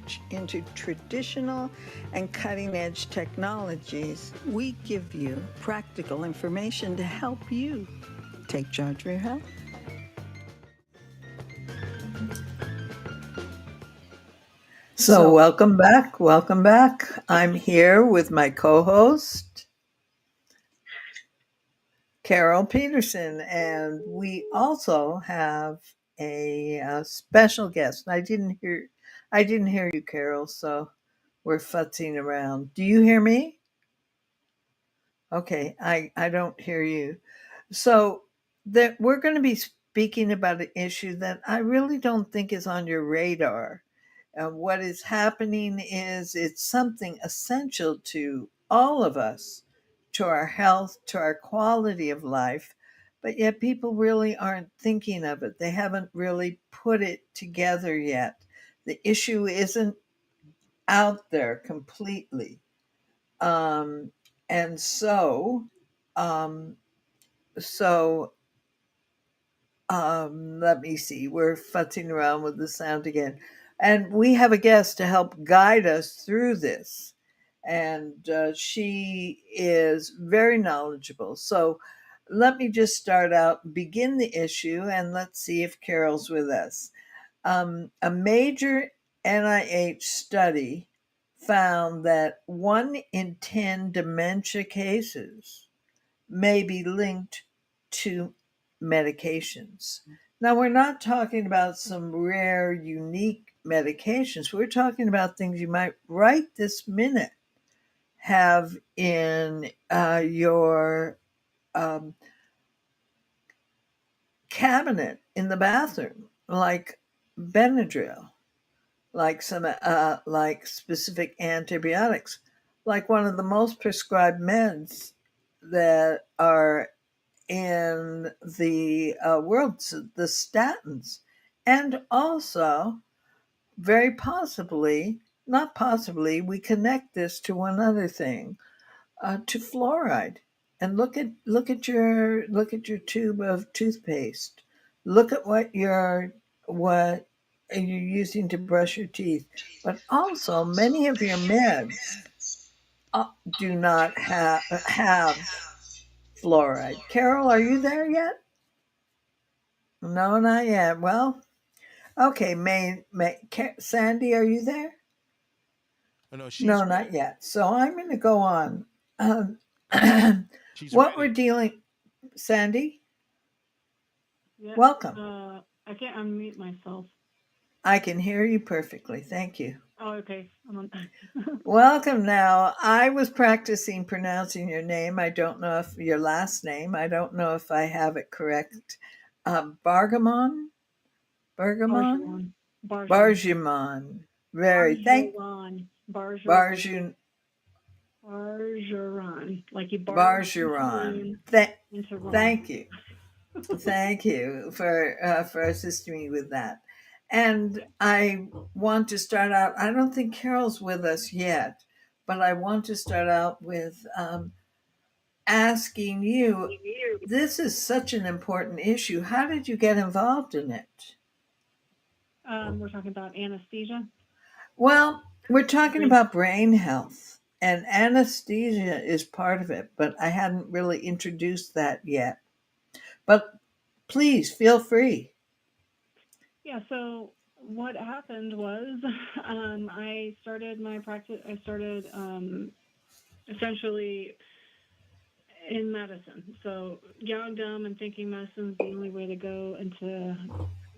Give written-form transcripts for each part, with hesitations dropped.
research into traditional and cutting edge technologies, we give you practical information to help you take charge of your health. So, welcome back. Welcome back. I'm here with my co host, Carol Petersen, and we also have a special guest. I didn't hear you, Carol, so we're futzing around. Do you hear me? Okay, I don't hear you. So that we're going to be speaking about an issue that I really don't think is on your radar. What is happening is it's something essential to all of us, to our health, to our quality of life, but yet people really aren't thinking of it. They haven't really put it together yet. The issue isn't out there completely. Um, and so, um, so let me see. We're futzing around with the sound again. And we have a guest to help guide us through this. And she is very knowledgeable. So let me just start out, begin the issue, and let's see if Carol's with us. A major NIH study found that 1 in 10 dementia cases may be linked to medications. Now, we're not talking about some rare, unique medications. We're talking about things you might right this minute have in your um, cabinet in the bathroom, like Benadryl, like like specific antibiotics, like one of the most prescribed meds that are in the world, the statins, and also very possibly, not possibly, we connect this to one other thing, to fluoride. And look at your tube of toothpaste. Look at what you're using to brush your teeth. But also, many of your meds uh, do not have fluoride. Carol, are you there yet? No, not yet. Well, okay. Sandy, are you there? Oh no, she's No, ready. not yet. So I'm going to go on. Um, She's what we're ready. dealing, Sandy, Yeah. welcome. I can't unmute myself. I can hear you perfectly. Thank you. Oh, okay. I'm on. Welcome now. I was practicing pronouncing your name. I don't know if your last name, I don't know if I have it correct. Bargamon? Bergamon? Bargeron. Bargeron. Bargemon. Very. Thank Bargeron. Bargeron. Barjun Bargeron. Like you barge Bargeron. into Ron. Thank you. Thank you for assisting me with that. And I want to start out. I don't think Carol's with us yet, but I want to start out with asking you. This is such an important issue. How did you get involved in it? We're talking about anesthesia. Well, we're talking Brain. about brain health, and anesthesia is part of it, but I hadn't really introduced that yet. But please feel free. Yeah. So what happened was, I started my practice. I started essentially in medicine. So young, dumb, and thinking medicine is the only way to go into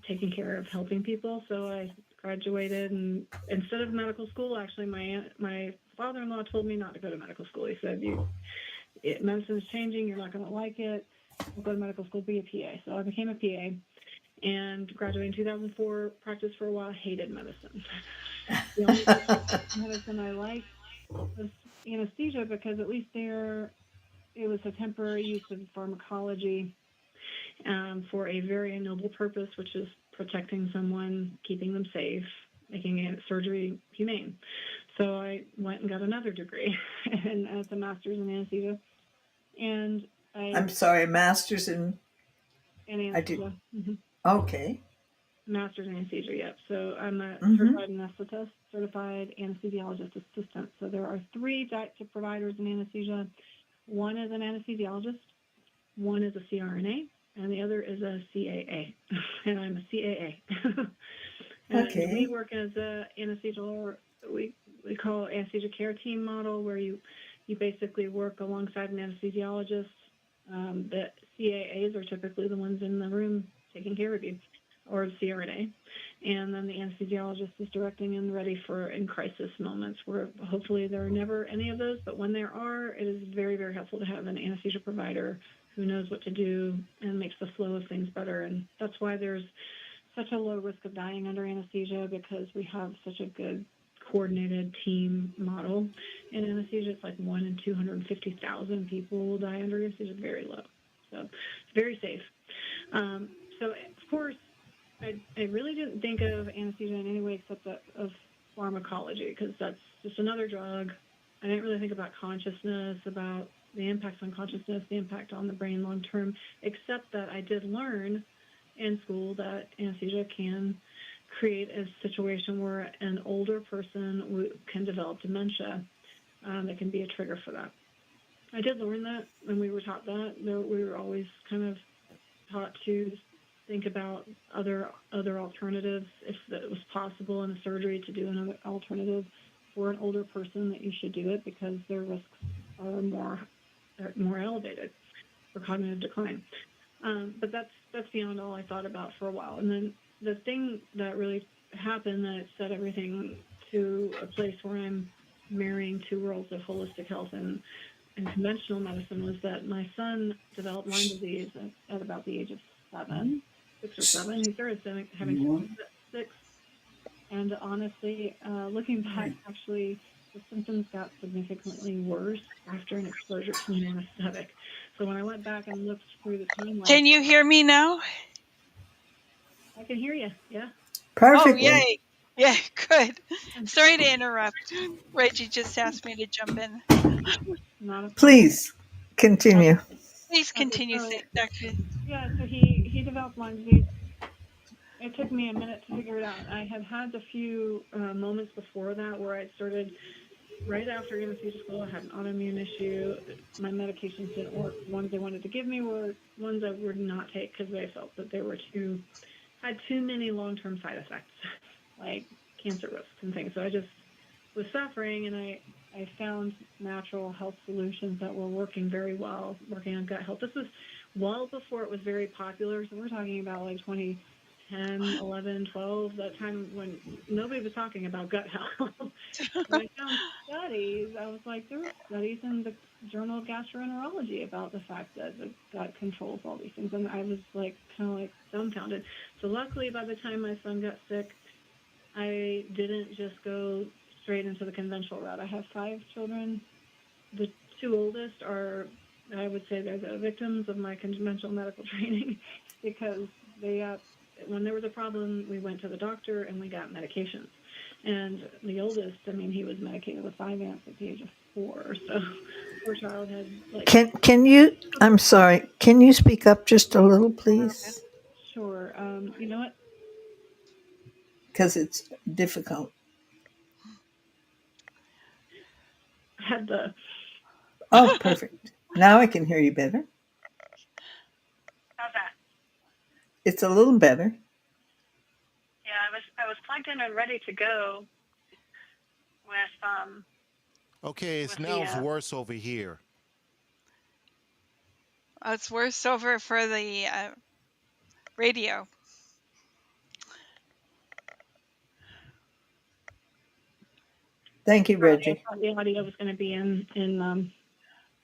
taking care of helping people. So I graduated, and instead of medical school, actually, my father-in-law told me not to go to medical school. He said, medicine's changing. You're not going to like it. Don't go to medical school. Be a PA. So I became a PA and graduated in 2004. Practiced for a while. Hated medicine. The only medicine I liked was anesthesia because at least there it was a temporary use of pharmacology for a very noble purpose, which is protecting someone, keeping them safe, making surgery humane. So I went and got another degree, and it's a master's in anesthesia. And I'm sorry, masters in. in I did. anesthesia. Mm-hmm. Okay. master's anesthesia yet. So I'm a Mhm. certified anesthetist, certified anesthesiologist assistant. So there are 3 types of providers in anesthesia. One is an anesthesiologist, one is a CRNA, and the other is a CAA. And I'm a CAA. And we Okay. work as a anesthesia, we call anesthesia care team model, where you basically work alongside an anesthesiologist. The CAAs are typically the ones in the room taking care of you, or CRNA. And then the anesthesiologist is directing and ready for in crisis moments, where hopefully there are never any of those, but when there are, it is very, very helpful to have an anesthesia provider who knows what to do and makes the flow of things better. And that's why there's such a low risk of dying under anesthesia, because we have such a good coordinated team model. In anesthesia, it's like 1 in 250,000 people will die under anesthesia. Very low, so it's very safe. So of course, I really didn't think of anesthesia in any way except that of pharmacology, because that's just another drug. I didn't really think about consciousness, about the impacts on consciousness, the impact on the brain long term, except that I did learn in school that anesthesia can create a situation where an older person can develop dementia. It can be a trigger for that. I did learn that, and we were taught that. We were always kind of taught to think about other alternatives, if it was possible in a surgery to do another alternative for an older person, that you should do it because their risks are more elevated for cognitive decline. But that's beyond all I thought about for a while. And then the thing that really happened that set everything to a place where I'm marrying 2 worlds of holistic health and conventional medicine was that my son developed Lyme disease at about the age of 6 or 7. He started having symptoms at 6. And honestly, looking back, actually, the symptoms got significantly worse after an exposure to an anesthetic. So when I went back and looked through the timeline. Can you hear me now? I can hear you, yeah. Perfectly. Oh, yay. Yeah, good. Sorry to interrupt. Reggie just asked me to jump in. Not a problem. Please continue. Please continue, So, Dr. yeah, so he developed Lyme disease. It took me a minute to figure it out. I had had a few moments before that where I started right after anesthesia school. I had an autoimmune issue. My medications didn't work. The ones they wanted to give me were ones I would not take because they felt that they were had too many long-term side effects, like cancer risks and things. So I just was suffering, and I found natural health solutions that were working very well, working on gut health. This was well before it was very popular. So we're talking about like 2010, 11, 12, that time when nobody was talking about gut health. When I found studies, I was like, there were studies in the Journal of Gastroenterology about the fact that the gut controls all these things. And I was like, kind of like dumbfounded. So luckily, by the time my son got sick, I didn't just go straight into the conventional route. I have 5 children. The 2 oldest are, I would say, they're the victims of my conventional medical training, because when there was a problem, we went to the doctor and we got medications. And the oldest, I mean, he was medicated with 5-amps at the age of 4. So poor child had like. Can you? I'm sorry. Can you speak up just a little, please? Sure. You know what? Because it's difficult. I had the. Oh, perfect. Now I can hear you better. How's that? It's a little better. Yeah, I was plugged in and ready to go with Okay, it's now worse over here. It's worse over for the radio. Thank you, Reggie. I thought the audio was going to be in on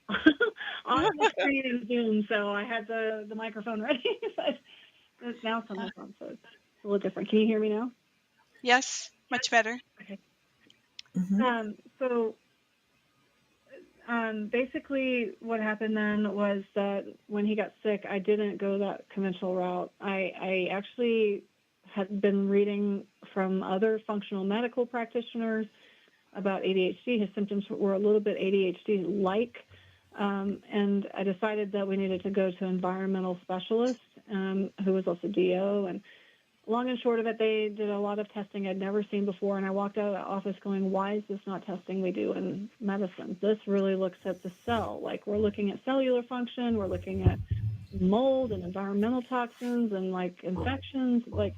the screen in Zoom, so I had the microphone ready. But it's now coming on, so it's a little different. Can you hear me now? Yes, much better. Okay. Mm-hmm. So basically what happened then was that when he got sick, I didn't go that conventional route. I actually had been reading from other functional medical practitioners about ADHD. His symptoms were a little bit ADHD-like, and I decided that we needed to go to an environmental specialist who was also DO, and long and short of it, they did a lot of testing I'd never seen before, and I walked out of the office going, why is this not testing we do in medicine? This really looks at the cell. Like, we're looking at cellular function, we're looking at mold and environmental toxins and, like, infections. Like,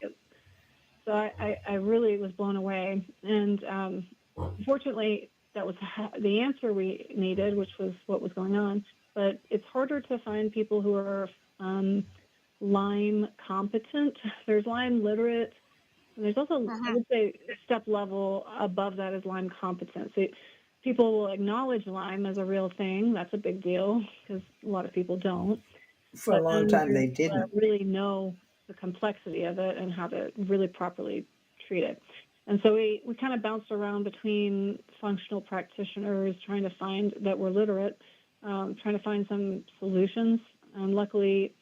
so I really was blown away. And fortunately, that was the answer we needed, which was what was going on. But it's harder to find people who are Lyme competent. There's Lyme literate, and there's also, I would say, step level above that is Lyme competent. So people will acknowledge Lyme as a real thing. That's a big deal because a lot of people don't. For a long time, they didn't really know the complexity of it and how to really properly treat it. And so we kind of bounced around between functional practitioners trying to find that were literate, trying to find some solutions. And luckily,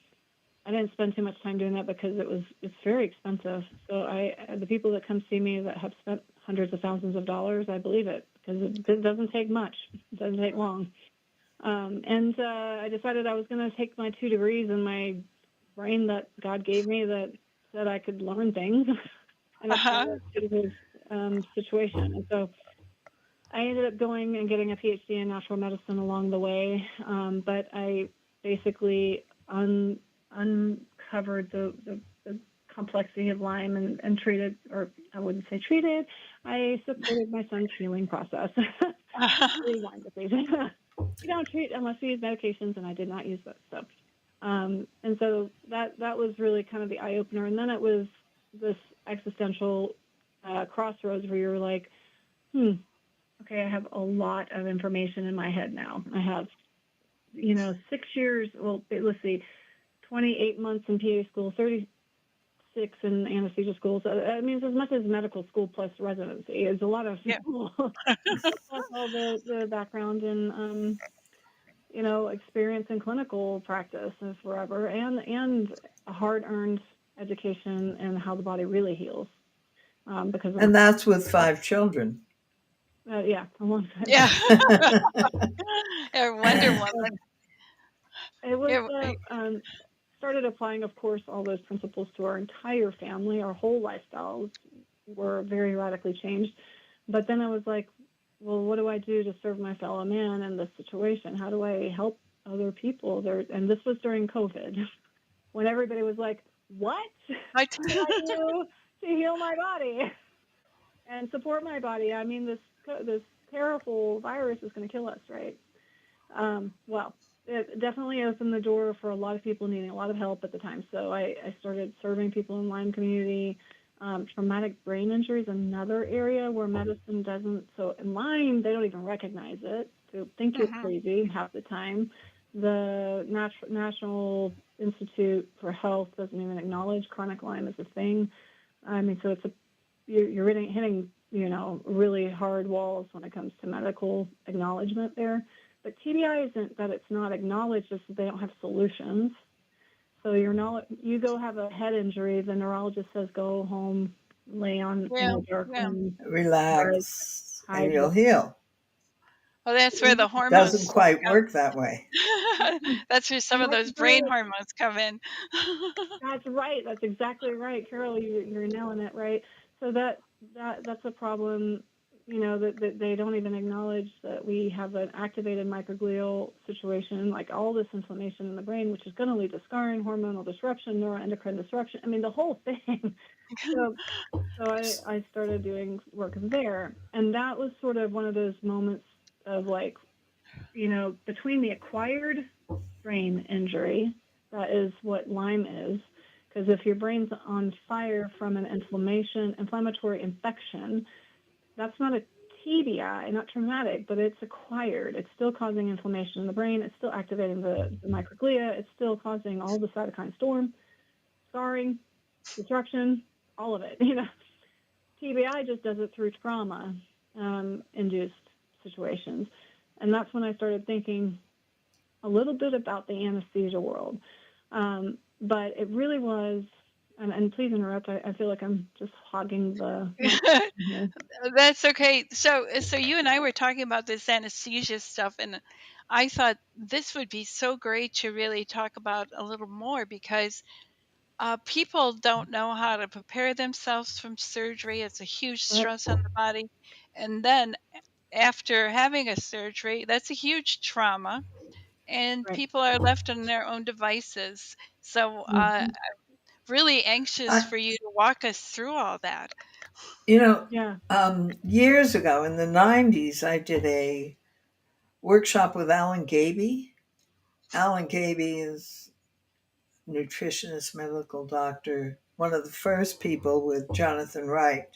I didn't spend too much time doing that because it's very expensive. So the people that come see me that have spent hundreds of thousands of dollars, I believe it because it doesn't take much. It doesn't take long. And I decided I was going to take my 2 degrees in my brain that God gave me that said I could learn things and apply it to this situation. And so I ended up going and getting a PhD in natural medicine along the way. But I basically uncovered the complexity of Lyme and treated, or I wouldn't say treated, I supported my son's healing process. Lyme disease. You don't treat unless you use medications, and I did not use those. So, and so that was really kind of the eye opener. And then it was this existential crossroads where you're like, okay, I have a lot of information in my head now. I have, 6 years. Well, let's see, 28 months in PA school, 36 in anesthesia school. So it means as much as medical school plus residency. It's a lot of all the background and experience in clinical practice and forever, and a hard-earned education in how the body really heals. And that's with 5 children. Yeah, a long time. Yeah. Wonder Woman. It was started applying, of course, all those principles to our entire family. Our whole lifestyles were very radically changed. But then I was like, well, what do I do to serve my fellow man in this situation? How do I help other people? And this was during COVID, when everybody was like, what? What do I do to heal my body and support my body? I mean, this terrible virus is going to kill us, right? Well, it definitely opened the door for a lot of people needing a lot of help at the time. So I started serving people in Lyme community. Traumatic brain injury is another area where medicine doesn't. So in Lyme, they don't even recognize it. They think you're crazy half the time. The National Institute for Health doesn't even acknowledge chronic Lyme as a thing. I mean, so you're hitting really hard walls when it comes to medical acknowledgement there. But TBI isn't that it's not acknowledged, it's that they don't have solutions. So you go have a head injury, the neurologist says go home, lay on in the dark room, relax, and you'll heal. Well, that's where the hormones doesn't quite work that way. That's where some of those brain hormones come in. That's right. That's exactly right, Carol. You're nailing it, right? So that's a problem. That they don't even acknowledge that we have an activated microglial situation, like all this inflammation in the brain, which is going to lead to scarring, hormonal disruption, neuroendocrine disruption. I mean, the whole thing. So I started doing work there, and that was sort of one of those moments of like, between the acquired brain injury, that is what Lyme is, because if your brain's on fire from an inflammatory infection, that's not a TBI, not traumatic, but it's acquired. It's still causing inflammation in the brain. It's still activating the microglia. It's still causing all the cytokine storm, scarring, disruption, all of it. TBI just does it through trauma-induced situations. And that's when I started thinking a little bit about the anesthesia world. But it really was, and please interrupt, I feel like I'm just hogging the... That's okay. So you and I were talking about this anesthesia stuff, and I thought this would be so great to really talk about a little more because people don't know how to prepare themselves from surgery. It's a huge stress on the body. And then after having a surgery, that's a huge trauma. And Right. people are left on their own devices. So, Mm-hmm. really anxious I, for you to walk us through all that. you know, Yeah. years ago in the 90s, I did a workshop with Alan Gaby. Alan Gaby is nutritionist, medical doctor, one of the first people with Jonathan Wright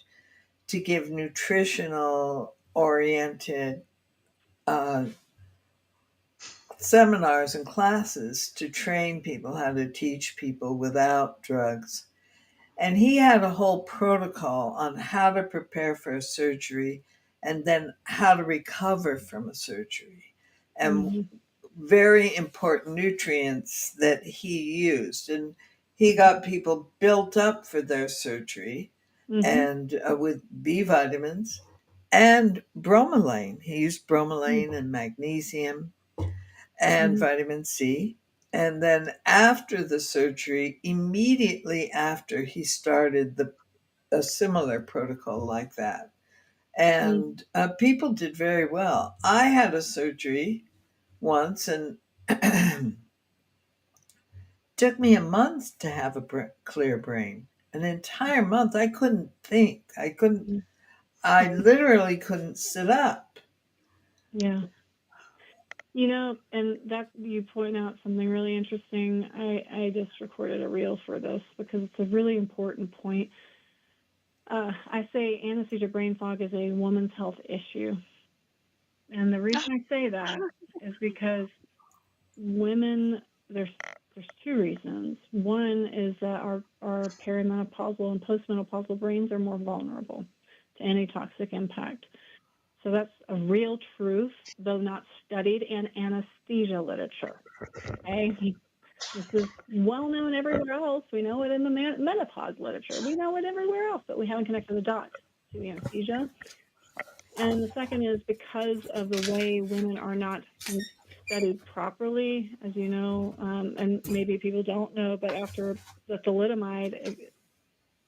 to give nutritional oriented uh, seminars and classes to train people how to teach people without drugs. And he had a whole protocol on how to prepare for a surgery and then how to recover from a surgery, and Mm-hmm. very important nutrients that he used. And he got people built up for their surgery Mm-hmm. and with B vitamins and bromelain. He used bromelain and magnesium and Mm-hmm. vitamin C. And then after the surgery, immediately after, he started a similar protocol like that. And people did very well. I had a surgery once, and took me a month to have a clear brain. An entire month. I couldn't think. I literally couldn't sit up. Yeah. You know, and that you point out something really interesting. I just recorded a reel for this because it's a really important point. I say anesthesia brain fog is a woman's health issue. And the reason I say that is because women, there's two reasons. One is that our perimenopausal and postmenopausal brains are more vulnerable to any toxic impact. So that's a real truth, though not studied in anesthesia literature. Okay? This is well known everywhere else. We know it in the menopause literature. We know it everywhere else, but we haven't connected the dots to anesthesia. And the second is because of the way women are not studied properly, as you know, and maybe people don't know, but after the thalidomide,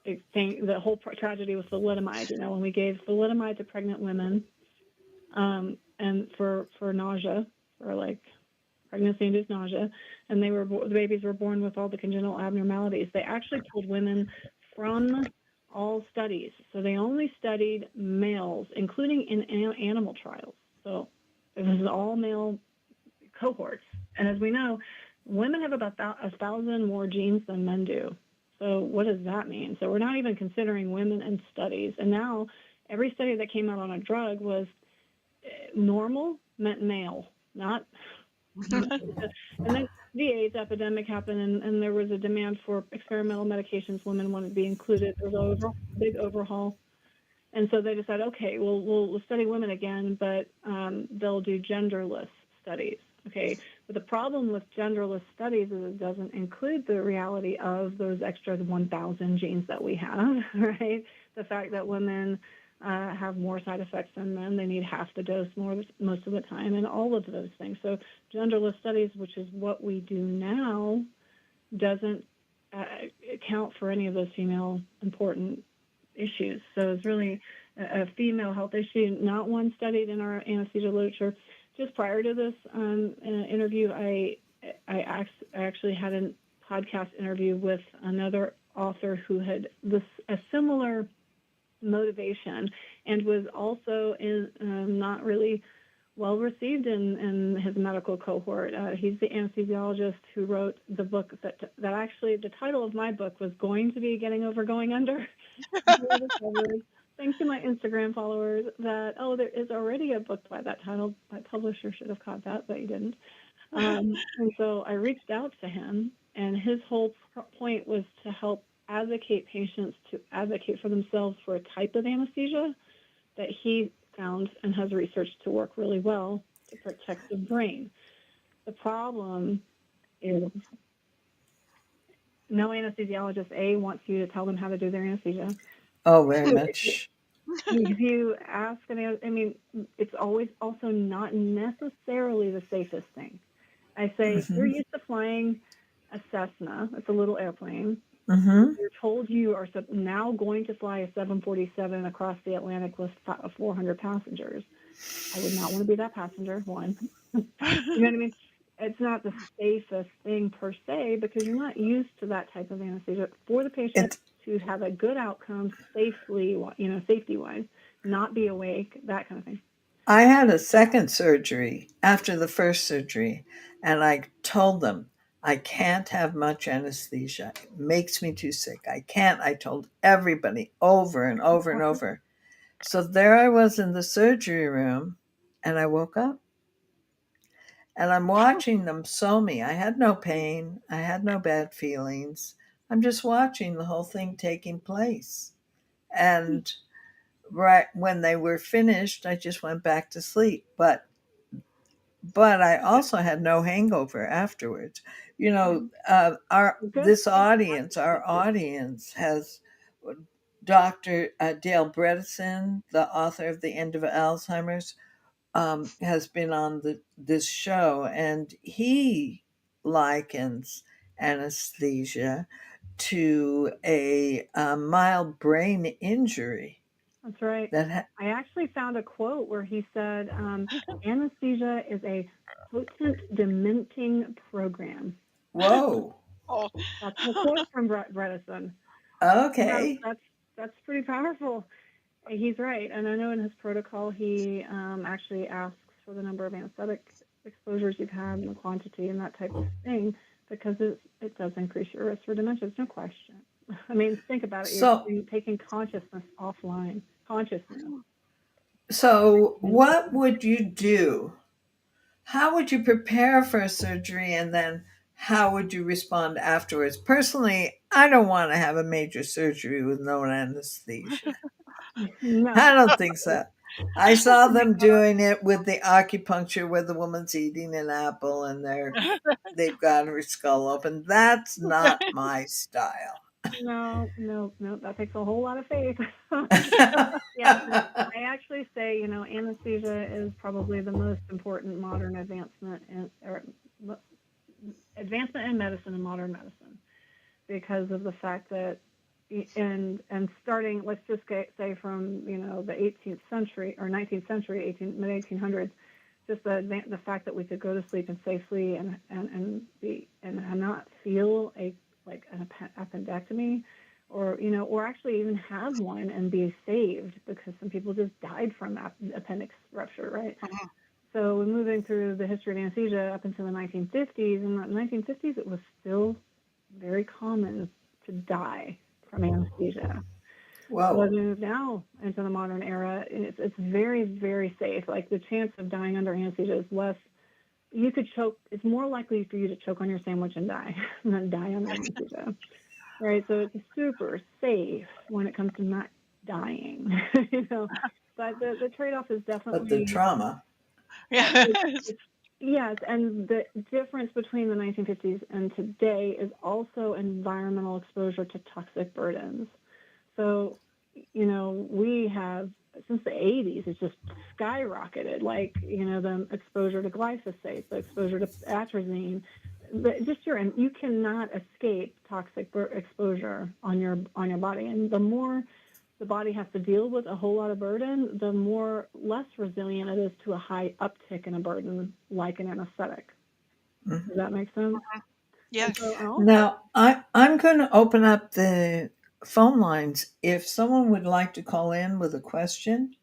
the whole tragedy with thalidomide, when we gave thalidomide to pregnant women, and for nausea, for like pregnancy-induced nausea, and the babies were born with all the congenital abnormalities. They actually pulled women from all studies, so they only studied males, including in animal trials. So it was all male cohorts, and as we know, women have about 1,000 more genes than men do. So what does that mean? So we're not even considering women in studies, and now every study that came out on a drug was normal meant male, not. And then the AIDS epidemic happened, and there was a demand for experimental medications. Women wanted to be included. There was a big overhaul. And so they decided, okay, we'll study women again, but they'll do genderless studies. Okay, but the problem with genderless studies is it doesn't include the reality of those extra 1,000 genes that we have, right? The fact that women have more side effects than men. They need half the dose most of the time, and all of those things. So genderless studies, which is what we do now, doesn't account for any of those female important issues. So it's really a female health issue, not one studied in our anesthesia literature. Just prior to this interview, I actually had a podcast interview with another author who had a similar motivation and was also not really well received in his medical cohort. He's the anesthesiologist who wrote the book that actually the title of my book was going to be Getting Over Going Under. Thanks to my Instagram followers that, there is already a book by that title. My publisher should have caught that, but he didn't. And so I reached out to him, and his whole point was to help advocate patients to advocate for themselves for a type of anesthesia that he found and has researched to work really well to protect the brain. The problem is no anesthesiologist, wants you to tell them how to do their anesthesia. Oh, very much. If you ask, it's always also not necessarily the safest thing. I say, you're used to flying a Cessna. It's a little airplane. Mm-hmm. You're told you are now going to fly a 747 across the Atlantic with 400 passengers. I would not want to be that passenger, one. You know what I mean? It's not the safest thing per se because you're not used to that type of anesthesia. For the patient to have a good outcome safely, safety-wise, not be awake, that kind of thing. I had a second surgery after the first surgery, and I told them, I can't have much anesthesia. It makes me too sick. I can't. I told everybody over and over and over. So there I was in the surgery room, and I woke up. And I'm watching them sew me. I had no pain. I had no bad feelings. I'm just watching the whole thing taking place. And right when they were finished, I just went back to sleep. But I also had no hangover afterwards. You know, our audience has Dr. Dale Bredesen, the author of The End of Alzheimer's, has been on this show, and he likens anesthesia to a mild brain injury. That's right. I actually found a quote where he said, anesthesia is a potent dementing program. Whoa. That's a quote from Bredesen. Okay. That's pretty powerful. He's right. And I know in his protocol, he actually asks for the number of anesthetic exposures you've had and the quantity and that type of thing because it does increase your risk for dementia. There's no question. I mean, think about it. You're taking consciousness offline. Consciousness. So what would you do? How would you prepare for a surgery, and then how would you respond afterwards? Personally, I don't want to have a major surgery with no anesthesia. No. I don't think so. I saw them doing it with the acupuncture where the woman's eating an apple and they've got her skull open. That's not my style. No, that takes a whole lot of faith. Yeah, I actually say, anesthesia is probably the most important modern advancement in medicine and modern medicine because of the fact that, and starting, let's just say from, the 18th century or 19th century, mid-1800s, just the fact that we could go to sleep and safely and not feel an appendectomy or actually even have one and be saved because some people just died from appendix rupture, right? So moving through the history of anesthesia up until the 1950s, in the 1950s it was still very common to die from anesthesia. Wow. So as we move now into the modern era, it's very, very safe. Like the chance of dying under anesthesia is less. You could choke. It's more likely for you to choke on your sandwich and die than die under anesthesia. Right? So it's super safe when it comes to not dying. But the trade-off is definitely. But the trauma. Yes, and the difference between the 1950s and today is also environmental exposure to toxic burdens. So, we have, since the 80s, it's just skyrocketed, like, the exposure to glyphosate, the exposure to atrazine, you cannot escape toxic exposure on your body. And the more the body has to deal with a whole lot of burden, the less resilient it is to a high uptick in a burden, like an anesthetic. Mm-hmm. Does that make sense? Yes. Now, I'm going to open up the phone lines. If someone would like to call in with a question,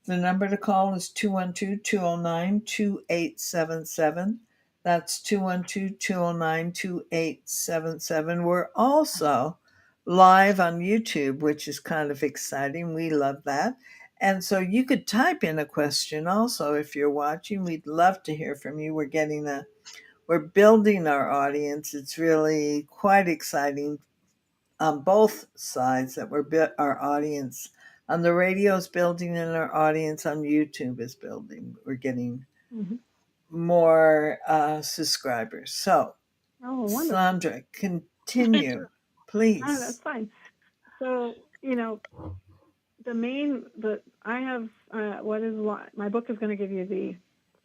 the number to call is 212-209-2877. That's 212-209-2877. We're also live on YouTube, which is kind of exciting. We love that. And so you could type in a question also if you're watching. We'd love to hear from you. We're building our audience. It's really quite exciting on both sides that our audience on the radio is building and our audience on YouTube is building. We're getting more subscribers. So, Sandra, continue, please. Oh, that's fine. So, I have my book is going to give you the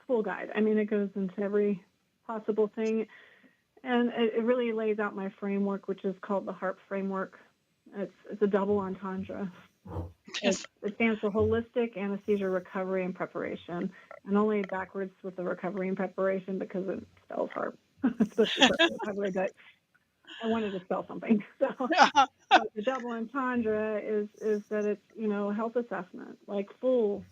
full guide. I mean, it goes into every possible thing. And it really lays out my framework, which is called the HARP framework. It's a double entendre. It stands for Holistic Anesthesia Recovery and Preparation, and only backwards with the recovery and preparation because it spells HARP. It's supposed to be recovery, but I wanted to spell something. So but the double entendre is that it's, health assessment, like full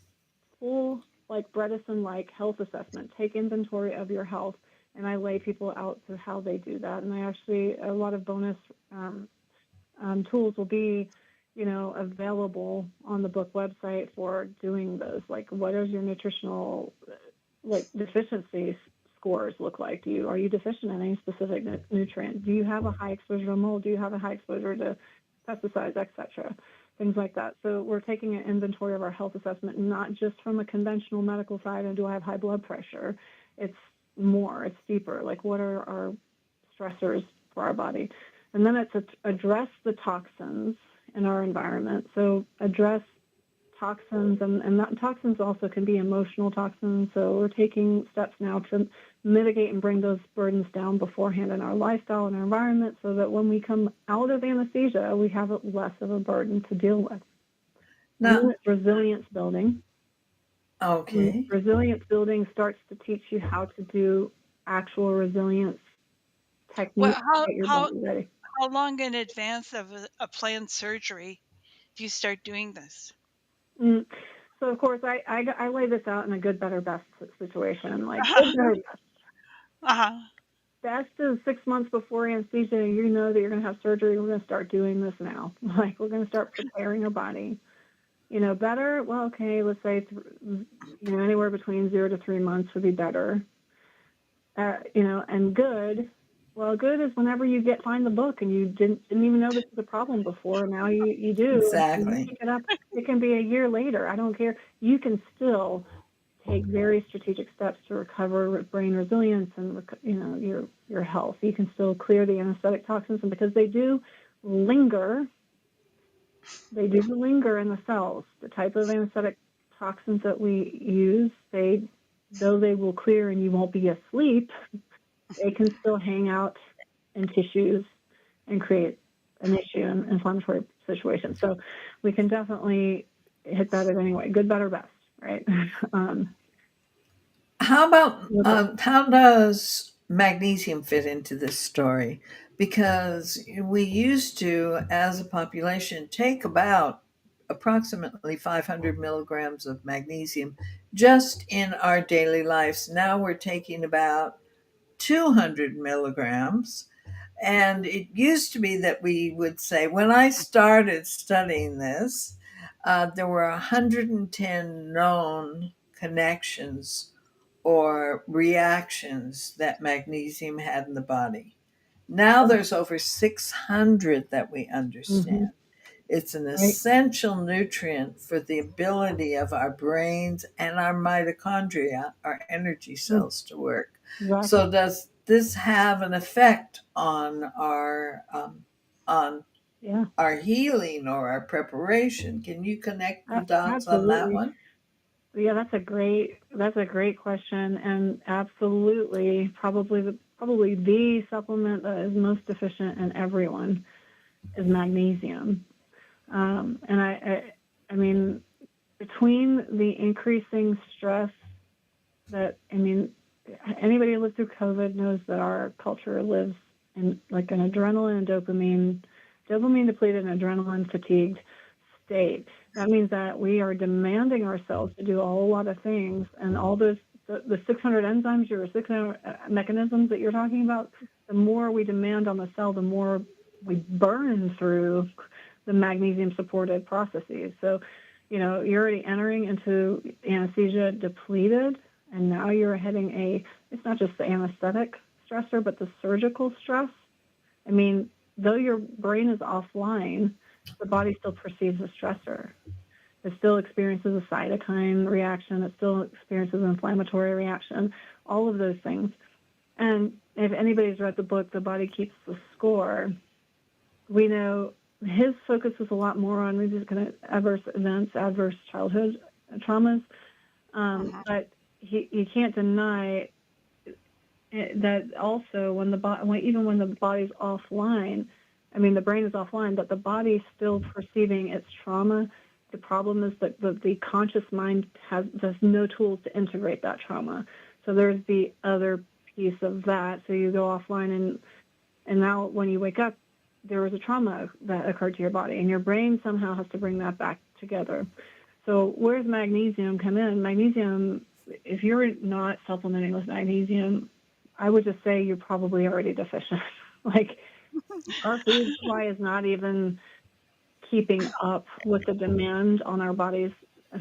like Bredesen-like health assessment. Take inventory of your health, and I lay people out to how they do that. And I actually, a lot of bonus tools will be, available on the book website for doing those. Like, what is your nutritional, deficiency scores look like? Are you deficient in any specific nutrient? Do you have a high exposure to mold? Do you have a high exposure to pesticides, etc.? Things like that. So we're taking an inventory of our health assessment, not just from a conventional medical side, and do I have high blood pressure? It's deeper. Like, what are our stressors for our body? And then it's address the toxins in our environment. So address toxins, and that toxins also can be emotional toxins. So we're taking steps now to mitigate and bring those burdens down beforehand in our lifestyle and our environment, so that when we come out of anesthesia, we have less of a burden to deal with. Now, resilience building. Okay. Resilience building starts to teach you how to do actual resilience techniques to get your body ready. How long in advance of a planned surgery do you start doing this? So, of course, I lay this out in a good, better, best situation. Like, good, better, best. Best is 6 months before anesthesia. You know that you're going to have surgery. We're going to start doing this now. Like, we're going to start preparing our body. Better, well, okay, let's say, anywhere between 0 to 3 months would be better. And good, well, good is whenever you find the book and you didn't even know this was a problem before. Now you do. Exactly. You pick it up. It can be a year later. I don't care. You can still take very strategic steps to recover brain resilience and your health. You can still clear the anesthetic toxins, and because they do linger in the cells. The type of anesthetic toxins that we use, though they will clear and you won't be asleep, they can still hang out in tissues and create an issue, an inflammatory situation. So we can definitely hit that at any way, good, better, best, right? How about how does magnesium fit into this story? Because we used to, as a population, take about approximately 500 milligrams of magnesium just in our daily lives. Now we're taking about 200 milligrams. And it used to be that we would say, when I started studying this, there were 110 known connections or reactions that magnesium had in the body. Now there's over 600 that we understand. It's an essential nutrient for the ability of our brains and our mitochondria, our energy cells, to work. Exactly. So does this have an effect on our healing or our preparation? Can you connect the dots on that one? Yeah, that's a great question, and absolutely, probably the supplement that is most deficient in everyone is magnesium. And I mean, between the increasing stress anybody who lived through COVID knows that our culture lives in like an adrenaline and dopamine depleted and adrenaline fatigued state. That means that we are demanding ourselves to do a whole lot of things, and all those the 600 enzymes or 600 mechanisms that you're talking about, the more we demand on the cell, the more we burn through the magnesium-supported processes. So, you're already entering into anesthesia depleted, and now you're hitting it's not just the anesthetic stressor, but the surgical stress. I mean, though your brain is offline, the body still perceives a stressor. It still experiences a cytokine reaction. It still experiences an inflammatory reaction, all of those things. And if anybody's read the book, The Body Keeps the Score, we know his focus is a lot more on these kind of adverse events, adverse childhood traumas. But you can't deny that also when even when the body's offline, I mean the brain is offline, but the body's still perceiving its trauma. The problem is that the conscious mind has no tools to integrate that trauma. So there's the other piece of that. So you go offline, and now when you wake up, there was a trauma that occurred to your body, and your brain somehow has to bring that back together. So where does magnesium come in? Magnesium, if you're not supplementing with magnesium, I would just say you're probably already deficient. Like, our food supply is not even keeping up with the demand on our bodies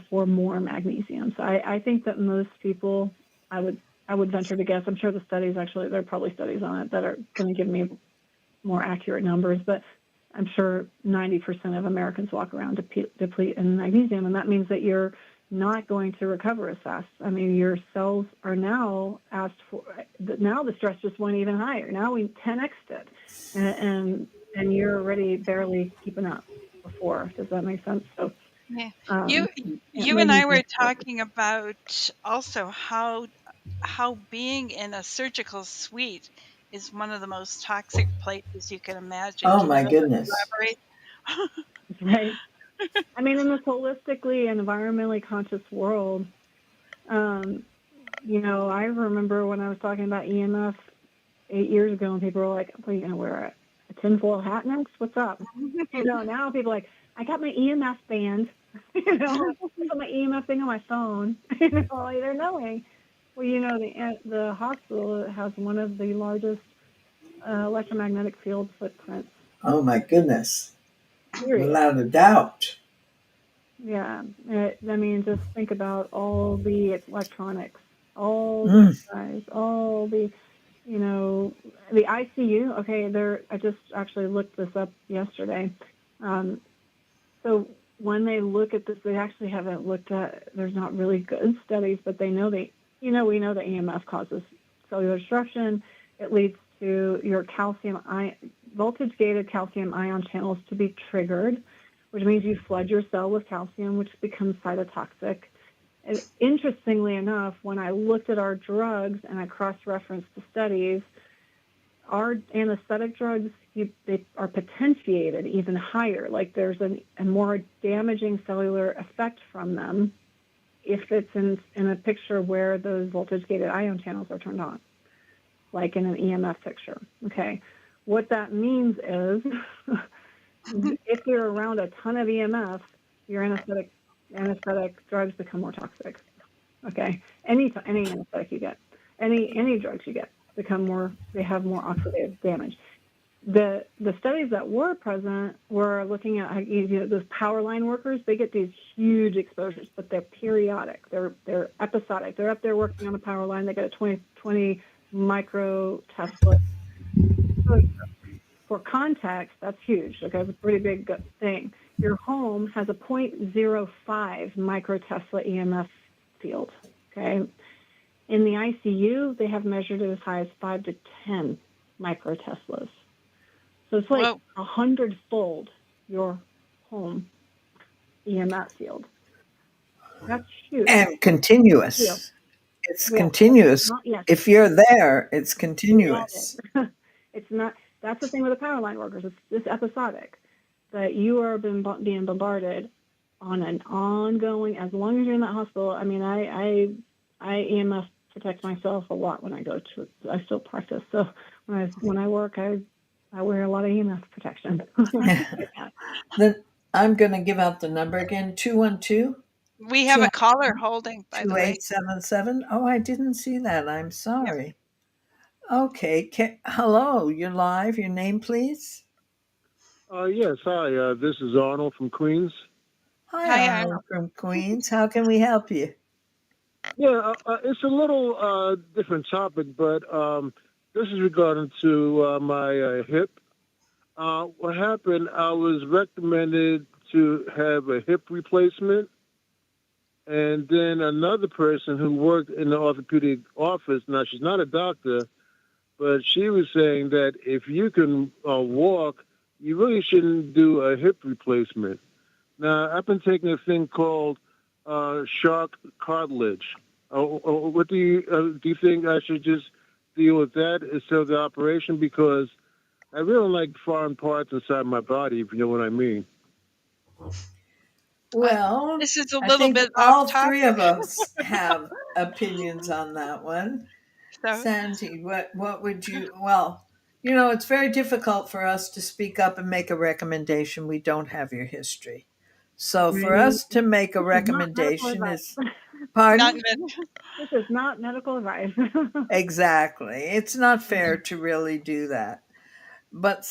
for more magnesium. So I think that most people, I would venture to guess, I'm sure the studies, actually, there are probably studies on it that are going to give me more accurate numbers, but I'm sure 90% of Americans walk around deplete in magnesium, and that means that you're not going to recover as fast. I mean, your cells are now now the stress just went even higher. Now we 10x'd it, and you're already barely keeping up before. Does that make sense? So, Yeah. You and I were talking about also how being in a surgical suite is one of the most toxic places you can imagine. Oh Can my you goodness. elaborate? Right. I mean, in this holistically and environmentally conscious world, I remember when I was talking about EMF 8 years ago, and people were like, "Well, you gonna wear a tinfoil hat next? What's up?" Now people are like, "I got my EMF band." I got my EMF thing on my phone. They're knowing. Well, the hospital has one of the largest electromagnetic field footprints. Oh my goodness. Period. Without a doubt. Yeah. Just think about all the electronics, all the guys, all the, the ICU. Okay, I just actually looked this up yesterday. So when they look at this, they actually haven't looked at, there's not really good studies, but they know we know that EMF causes cellular disruption. It leads to your voltage-gated calcium ion channels to be triggered, which means you flood your cell with calcium, which becomes cytotoxic. And interestingly enough, when I looked at our drugs and I cross-referenced the studies, our anesthetic drugs, they are potentiated even higher. Like there's a more damaging cellular effect from them if it's in a picture where those voltage-gated ion channels are turned on, like in an EMF picture. Okay, what that means is if you're around a ton of EMF, your anesthetic drugs become more toxic. Okay, any anesthetic you get, any drugs you get they have more oxidative damage. The studies that were present were looking at those power line workers. They get these huge exposures, but they're periodic. They're episodic. They're up there working on a power line. They get a 20 micro Tesla. For context, that's huge. Okay, it's a pretty big thing. Your home has a 0.05 microtesla EMF field. Okay, in the ICU, they have measured it as high as 5 to 10 microteslas. So it's like 100-fold your home EMF field. That's huge. And continuous. Yeah. It's continuous. If you're there, it's continuous. It's not. That's the thing with the power line workers. It's episodic. That you are being bombarded on an ongoing. As long as you're in that hospital. I mean, I EMF protect myself a lot when I go to. I still practice. So when I work, I wear a lot of EMF protection. Then I'm going to give out the number again. 212. We have a caller holding, by the way. 2877. Oh, I didn't see that. I'm sorry. Yep. Okay. Hello, you're live. Your name, please? Yes. Hi. This is Arnold from Queens. Hi, Arnold from Queens. How can we help you? Yeah, it's a little different topic, but this is regarding to my hip. What happened, I was recommended to have a hip replacement. And then another person who worked in the orthopedic office, now she's not a doctor, but she was saying that if you can walk, you really shouldn't do a hip replacement. Now, I've been taking a thing called shark cartilage. What do you think I should just deal with that instead of the operation? Because I really don't like foreign parts inside my body, if you know what I mean. Well, This is a I little think bit off all three topic. of us have opinions on that one. So, Sandy, what would you? Well, it's very difficult for us to speak up and make a recommendation. We don't have your history, so for Right. us to make a This is not medical recommendation advice. is, not pardon? even. This is not medical advice. Exactly. It's not fair to really do that. But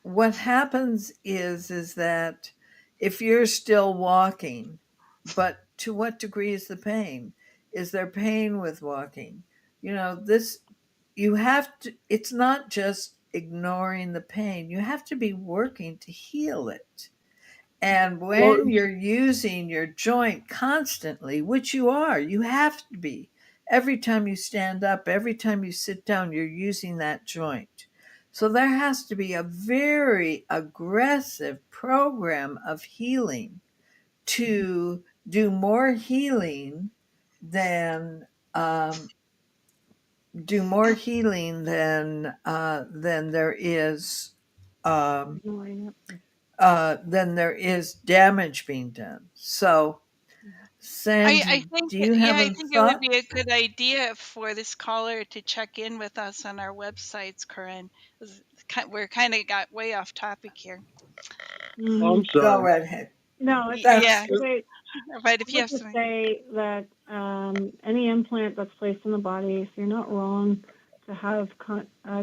what happens is that if you're still walking, but to what degree is the pain? Is there pain with walking? This you have to. It's not just ignoring the pain. You have to be working to heal it. And Well, when you're using your joint constantly, which you have to be. Every time you stand up, every time you sit down, you're using that joint. So there has to be a very aggressive program of healing to do more healing than um, than there is um, than there is damage being done. So, I Sandy, think, do you yeah, have I a think it would thought? be a good idea for this caller to check in with us on our websites, Corinne. We're kind of got way off topic here. I'm Go sorry. right ahead. No, Yeah, That's but I if you would have just something, say that any implant that's placed in the body, so you're not wrong to have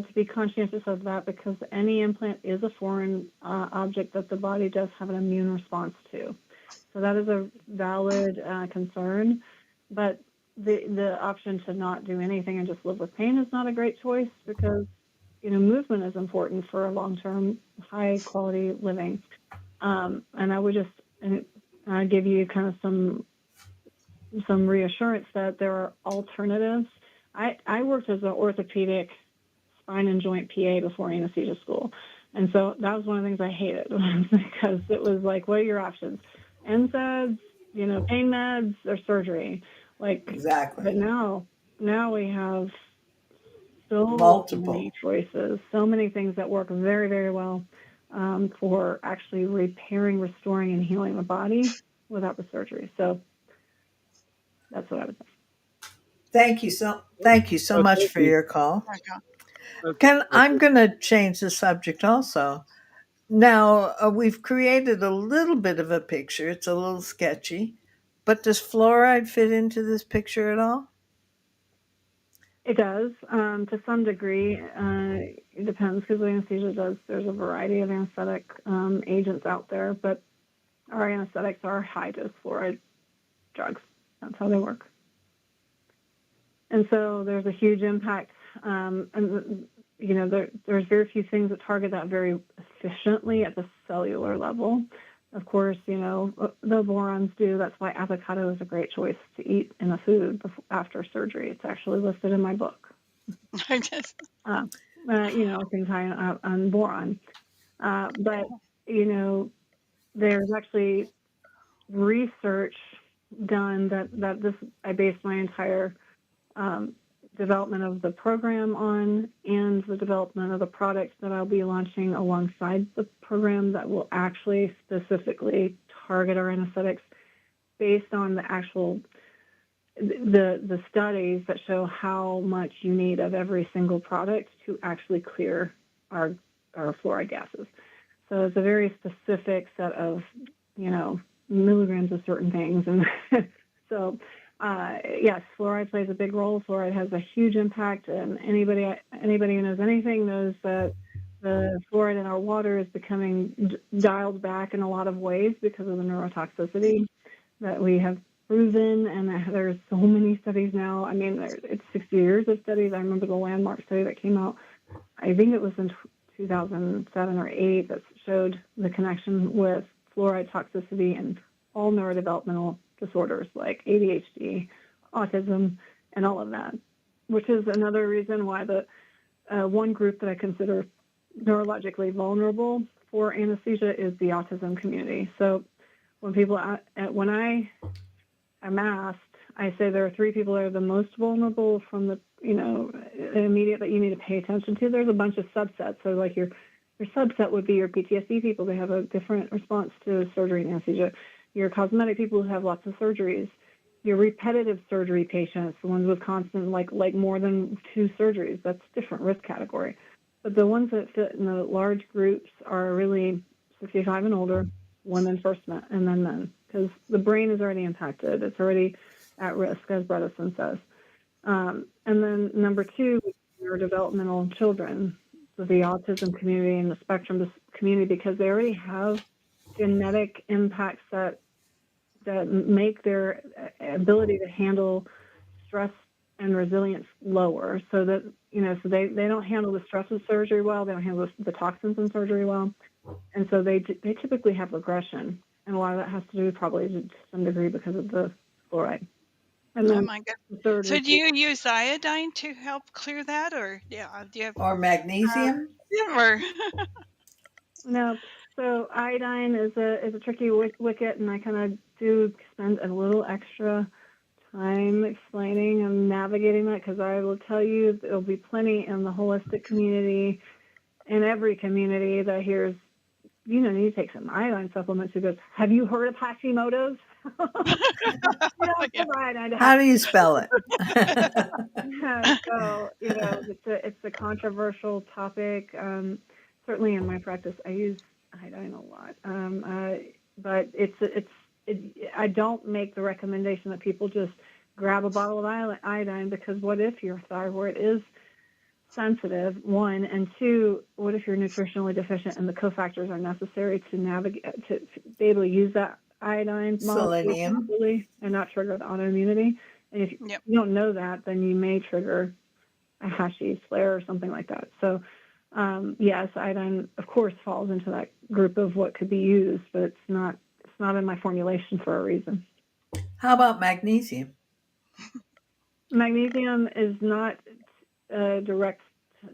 to be conscientious of that, because any implant is a foreign object that the body does have an immune response to. So that is a valid concern, but the option to not do anything and just live with pain is not a great choice, because movement is important for a long-term, high-quality living. And I would just give you kind of some reassurance that there are alternatives. I worked as an orthopedic spine and joint PA before anesthesia school, and so that was one of the things I hated because it was like, what are your options? NSAIDs, pain meds, or surgery. exactly But now we have so many multiple. choices, so many things that work very, very well for actually repairing, restoring, and healing the body without the surgery. So that's what I would say. Thank you so much Thank for you. your call. okay. I'm going to change the subject also. Now, we've created a little bit of a picture. It's a little sketchy, but does fluoride fit into this picture at all? It does to some degree. It depends, because anesthesia does. There's a variety of anesthetic agents out there, but our anesthetics are high dose fluoride drugs. That's how they work. And so there's a huge impact. And there's very few things that target that very efficiently at the cellular level. Of course, the borons do. That's why avocado is a great choice to eat in a food after surgery. It's actually listed in my book. I just, Things high on boron. But, there's actually research done that I based my entire development of the program on, and the development of the products that I'll be launching alongside the program that will actually specifically target our anesthetics based on the actual the studies that show how much you need of every single product to actually clear our fluoride gases. So it's a very specific set of milligrams of certain things, and so yes, fluoride plays a big role. Fluoride has a huge impact, and anybody who knows anything knows that the fluoride in our water is becoming dialed back in a lot of ways because of the neurotoxicity that we have proven. And there's so many studies now. I mean, it's 60 years of studies. I remember the landmark study that came out, I think it was in 2007 or 8, that showed the connection with fluoride toxicity and all neurodevelopmental disorders like ADHD, autism, and all of that, which is another reason why the one group that I consider neurologically vulnerable for anesthesia is the autism community. So when I am asked, I say there are three people that are the most vulnerable from the, immediate that you need to pay attention to. There's a bunch of subsets. So like your subset would be your PTSD people. They have a different response to surgery and anesthesia. Your cosmetic people who have lots of surgeries. Your repetitive surgery patients, the ones with constant, like more than 2 surgeries, that's a different risk category. But the ones that fit in the large groups are really 65 and older, women first, and then men, because the brain is already impacted. It's already at risk, as Bredesen says. And then number 2, neurodevelopmental children, so the autism community and the spectrum community, because they already have genetic impacts that make their ability to handle stress and resilience lower, so that so they don't handle the stress of surgery well, they don't handle the toxins in surgery well, and so they typically have regression, and a lot of that has to do probably to some degree because of the fluoride. And then oh my God! So do you use iodine to help clear that, or do you have or magnesium? Or no? So iodine is a tricky wicket, and I kind of do spend a little extra time explaining and navigating that, because I will tell you there'll be plenty in the holistic community, in every community, that hears, you need to take some iodine supplements. Who goes, have you heard of Hashimoto's? How do you spell it? So, it's a controversial topic. Certainly in my practice, I use iodine a lot. But I don't make the recommendation that people just grab a bottle of iodine, because what if your thyroid is sensitive, 1, and 2, what if you're nutritionally deficient and the cofactors are necessary to navigate, to be able to use that iodine selenium and not trigger the autoimmunity? And if you don't know that, then you may trigger a Hashimoto's flare or something like that. So yes, iodine of course falls into that group of what could be used, but it's not in my formulation for a reason. How about magnesium? Magnesium is not a direct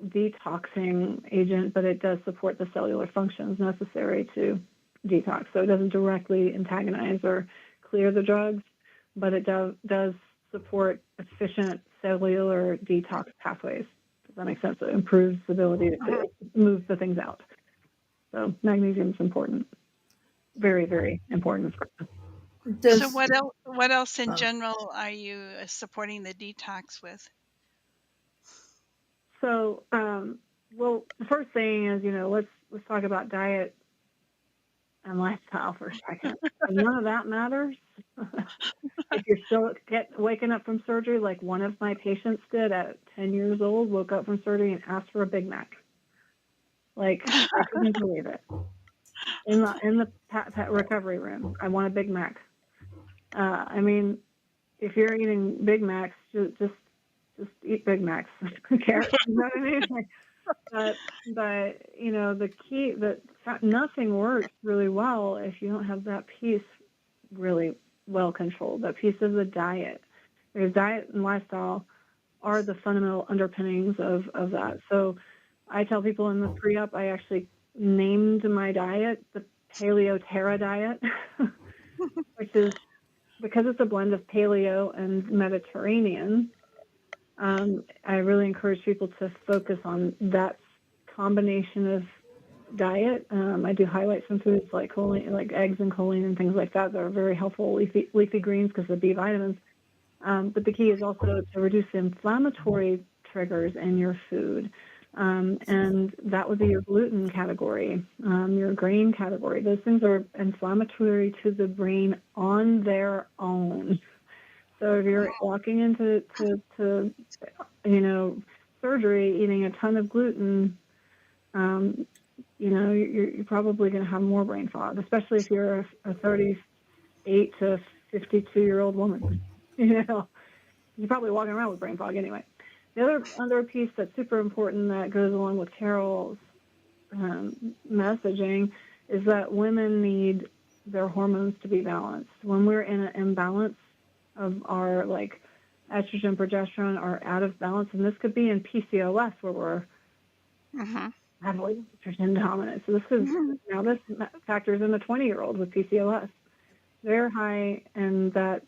detoxing agent, but it does support the cellular functions necessary to detox. So it doesn't directly antagonize or clear the drugs, but it does support efficient cellular detox pathways. Does that make sense? It improves the ability to move the things out. So magnesium is important. Very, very important. So what else in general are you supporting the detox with? So, well, the first thing is, let's talk about diet and lifestyle for a second. None of that matters. If you're still waking up from surgery, like one of my patients did at 10 years old, woke up from surgery and asked for a Big Mac. Like, I couldn't believe it. In the recovery room, I want a Big Mac. I mean, if you're eating Big Macs, just eat Big Macs. Who cares? You know what I mean? But the key, that nothing works really well if you don't have that piece really well controlled. That piece of the diet, because diet and lifestyle are the fundamental underpinnings of that. So I tell people in the pre-op, I actually named my diet the Paleo Terra diet, which is because it's a blend of paleo and Mediterranean. I really encourage people to focus on that combination of diet. I do highlight some foods like choline, like eggs and choline and things like that are very helpful, leafy greens because of B vitamins. But the key is also to reduce inflammatory triggers in your food. And that would be your gluten category, your grain category. Those things are inflammatory to the brain on their own. So if you're walking into surgery eating a ton of gluten, you're probably going to have more brain fog, especially if you're a 38 to 52-year-old woman. You're probably walking around with brain fog anyway. The other piece that's super important that goes along with Carol's messaging is that women need their hormones to be balanced. When we're in an imbalance of our estrogen, progesterone are out of balance, and this could be in PCOS where we're heavily estrogen dominant. So this factors in a 20-year-old with PCOS. They're high in that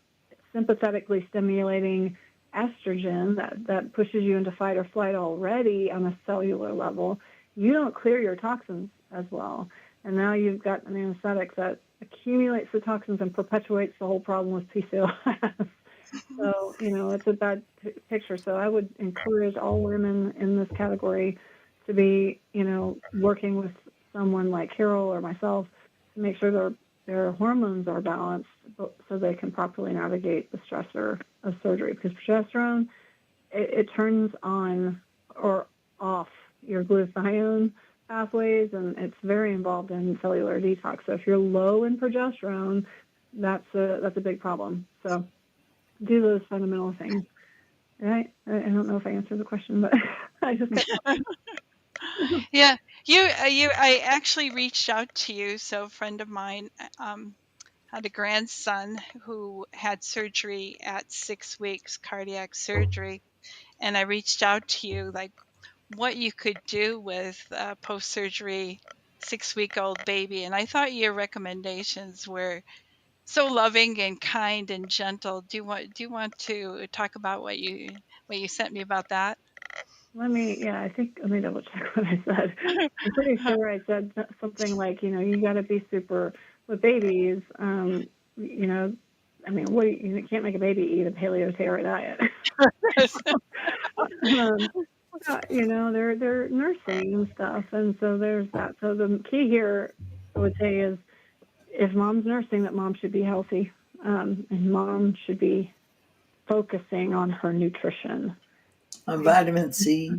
sympathetically stimulating estrogen that pushes you into fight or flight already on a cellular level, you don't clear your toxins as well. And now you've got an anesthetic that accumulates the toxins and perpetuates the whole problem with PCOS. So, it's a bad picture. So I would encourage all women in this category to be, working with someone like Carol or myself to make sure their hormones are balanced so they can properly navigate the stressor of surgery. Because progesterone, it turns on or off your glutathione pathways, and it's very involved in cellular detox. So if you're low in progesterone, that's a big problem. So do those fundamental things. Right? I don't know if I answered the question, but I just kept Yeah, I actually reached out to you. So a friend of mine had a grandson who had surgery at 6 weeks, cardiac surgery, and I reached out to you, like what you could do with a post-surgery 6-week-old baby, and I thought your recommendations were so loving and kind and gentle. Do you want to talk about what you sent me about that? let me double check what I said. I'm pretty sure I said something like, you got to be super with babies. You can't make a baby eat a paleo-tara diet. They're nursing and stuff, and so there's that. So the key here, I would say, is if mom's nursing, that mom should be healthy, and mom should be focusing on her nutrition. Vitamin C.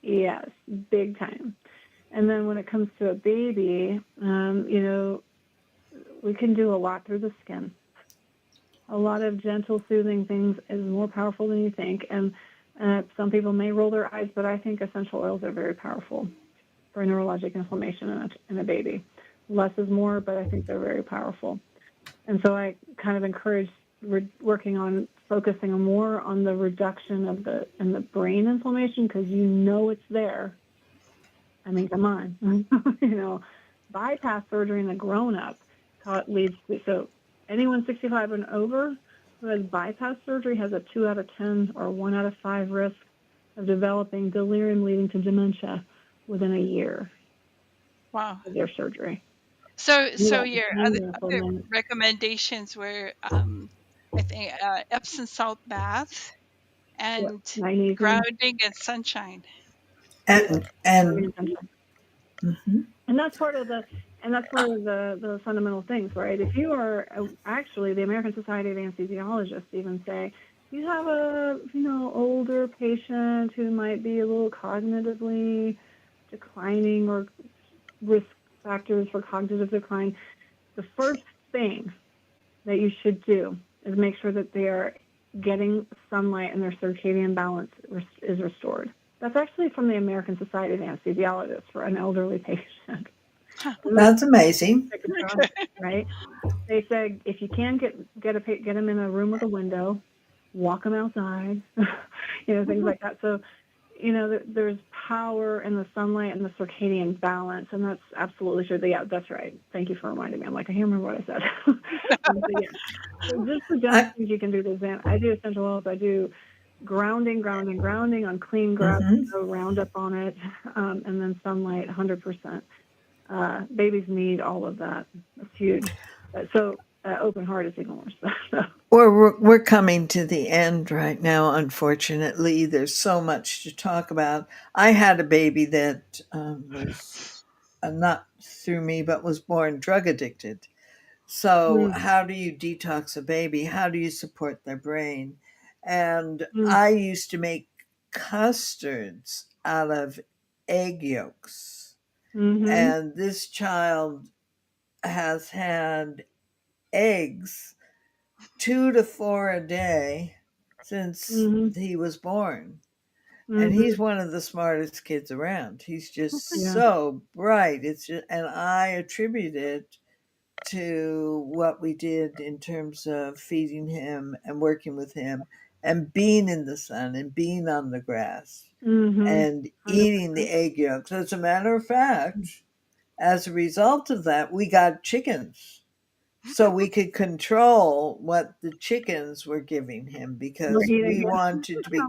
Yes, big time. And then when it comes to a baby, we can do a lot through the skin. A lot of gentle, soothing things is more powerful than you think. And some people may roll their eyes, but I think essential oils are very powerful for neurologic inflammation in a baby. Less is more, but I think they're very powerful. And so I kind of encourage working on focusing more on the reduction of the brain inflammation, because it's there. I mean, come on. Bypass surgery in a grown-up leads to, so anyone 65 and over who has bypass surgery has a 2 out of 10 or 1 out of 5 risk of developing delirium leading to dementia within a year. Wow. Of their surgery. So your other recommendations were, I think, Epsom salt bath and grounding and sunshine. And mm-hmm. And that's part of the fundamental things, right? If you are actually, the American Society of Anesthesiologists even say, you have a older patient who might be a little cognitively declining or risk factors for cognitive decline, the first thing that you should do is make sure that they are getting sunlight and their circadian balance is restored. That's actually from the American Society of Anesthesiologists for an elderly patient. That's amazing. Right? They say if you can get them in a room with a window, walk them outside, things like that. So, there's power in the sunlight and the circadian balance, and that's absolutely true. Yeah, that's right. Thank you for reminding me. I'm like, I can't remember what I said. So just the gentle things you can do. I do essential oils. I do grounding on clean grass, Roundup on it, and then sunlight, 100%. Babies need all of that. That's huge. So open heart is even worse. We're coming to the end right now, unfortunately. There's so much to talk about. I had a baby that was not through me, but was born drug addicted. So how do you detox a baby? How do you support their brain? And I used to make custards out of egg yolks. And this child has had eggs 2 to 4 a day since he was born. And he's one of the smartest kids around. He's just so bright. And I attribute it to what we did in terms of feeding him and working with him and being in the sun and being on the grass and eating the egg yolks. As a matter of fact, as a result of that, we got chickens so we could control what the chickens were giving him, because we wanted to be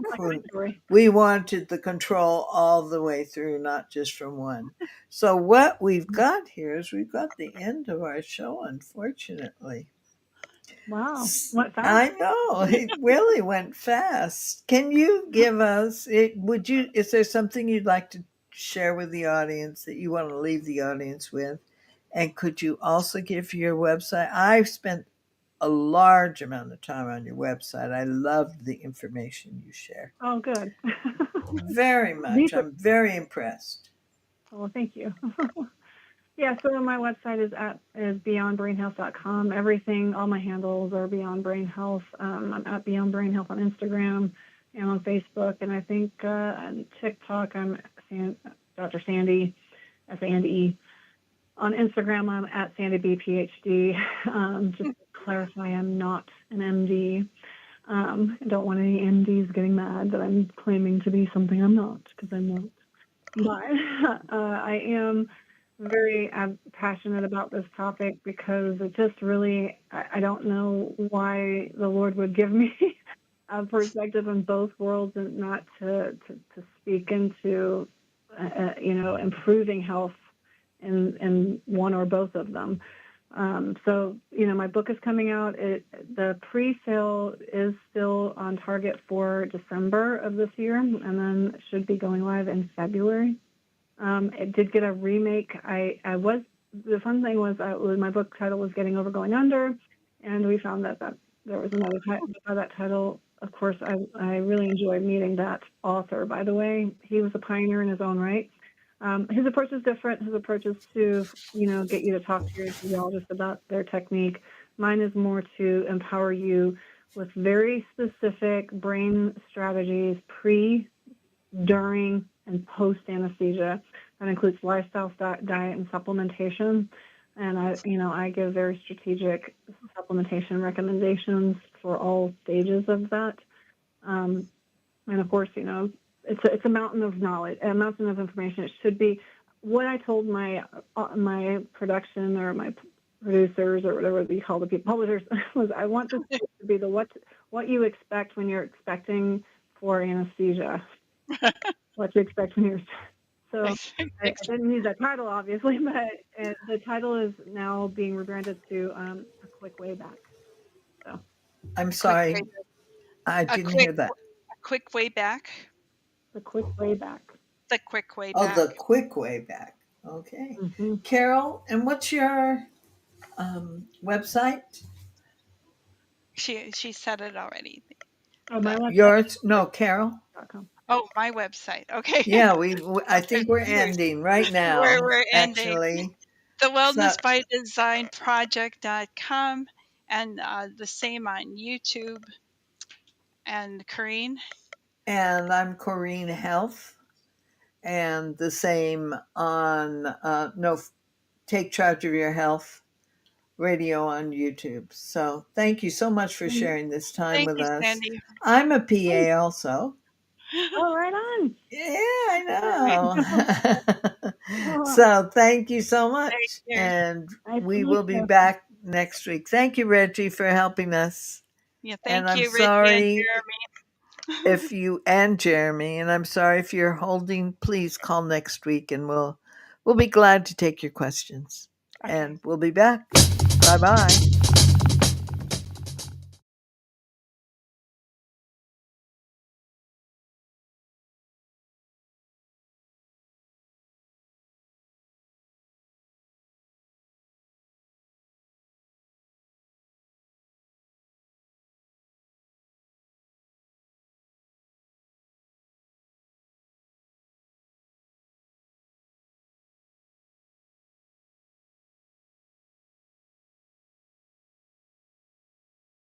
we wanted the control all the way through, not just from one. So what we've got here is we've got the end of our show, unfortunately. Wow, what fast? I know, it really went fast. Can you give us is there something you'd like to share with the audience that you want to leave the audience with? And could you also give your website? I've spent a large amount of time on your website. I loved the information you share. Oh, good. Very much. I'm very impressed. Well, thank you. Yeah, so my website is beyondbrainhealth.com. Everything, all my handles are Beyond Brain Health. I'm at Beyond Brain Health on Instagram and on Facebook, and I think on TikTok I'm Dr. Sandy, S-A-N-D-E. On Instagram I'm at Sandy B PhD. Just to clarify, I'm not an MD. I don't want any MDs getting mad that I'm claiming to be something I'm not, because I'm not. But I am very passionate about this topic, because it just really, I don't know why the Lord would give me a perspective in both worlds, and not to speak into, improving health in one or both of them. So, my book is coming out. The pre-sale is still on target for December of this year, and then it should be going live in February. It did get a remake. The fun thing was my book title was Getting Over Going Under, and we found that there was another title by that title. Of course, I really enjoyed meeting that author, by the way. He was a pioneer in his own right. His approach is different. His approach is to, get you to talk to your physiologist about their technique. Mine is more to empower you with very specific brain strategies pre, during, and post anesthesia. That includes lifestyle, diet, and supplementation. And I give very strategic supplementation recommendations for all stages of that. And of course, it's a mountain of knowledge, a mountain of information. It should be what I told my production, or my producers, or whatever you call the people, publishers, was I want this to be the what you expect when you're expecting for anesthesia. What you expect when you're so. I didn't use that title, obviously, but the title is now being rebranded to A Quick Way Back. So I'm sorry, I didn't hear that. A quick way back. The Quick Way Back. The quick way Oh, back. the quick way back. Okay. Mm-hmm. Carol, and what's your website? She said it already. Oh, my website. Yours? No, Carol. Oh, my website. Okay. Yeah, I think we're ending right now. We're ending. Actually, The Wellness by Design Project.com, and the same on YouTube. And Corinne. And I'm Corinne Health, and the same on Take Charge of Your Health radio on YouTube. So thank you so much for sharing this time with us. Sandy. I'm a PA also. Oh, right on. Yeah, I know. So thank you so much. And we will be back next week. Thank you, Reggie, for helping us. Yeah, thank you, Reggie sorry and Jeremy. Jeremy, and I'm sorry if you're holding. Please call next week, and we'll be glad to take your questions. Okay. And we'll be back. Bye-bye.